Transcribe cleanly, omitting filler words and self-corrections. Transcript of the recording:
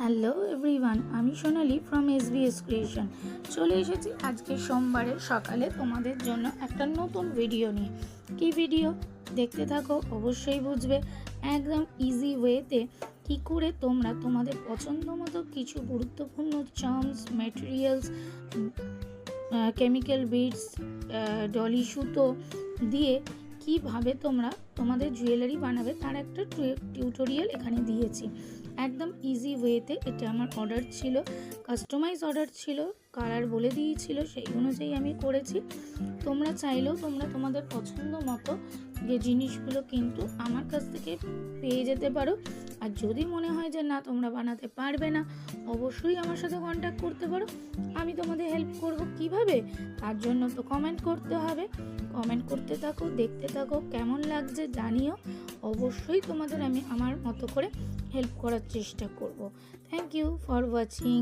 Hello everyone, আমি সোনালি from SBS creation চলে এসেছি আজকে সোমবারের সকালে তোমাদের জন্য একটা নতুন ভিডিও নিয়ে। কি ভিডিও দেখতে থাকো, অবশ্যই বুঝবে। একদম ইজি ওয়েতে কী করে তোমরা তোমাদের পছন্দ মতো কিছু গুরুত্বপূর্ণ charms, materials, chemical beads, Dolly সুতো দিয়ে কিভাবে তোমরা তোমাদের জুয়েলারি বানাবে তার একটা টিউটোরিয়াল এখানে দিয়েছি। একদম ইজি ওয়েতে। এটা আমার অর্ডার ছিল, কাস্টমাইজ অর্ডার ছিল, কালার বলে দিয়েছিল, সেই অনুযায়ী আমি করেছি। তোমরা চাইলেও তোমরা তোমাদের পছন্দ মতো যে জিনিসগুলো কিন্তু আমার কাছ থেকে পেয়ে যেতে পারো। আর যদি মনে হয় যে না তোমরা বানাতে পারবে না, অবশ্যই আমার সাথে কন্ট্যাক্ট করতে পারো, আমি তোমাদের হেল্প করব। কিভাবে, তার জন্য তো কমেন্ট করতে হবে। কমেন্ট করতে থাকো, দেখতে থাকো, কেমন লাগছে জানিও। অবশ্যই তোমাদের আমি আমার মতো করে হেল্প করার চেষ্টা করব। Thank you for watching.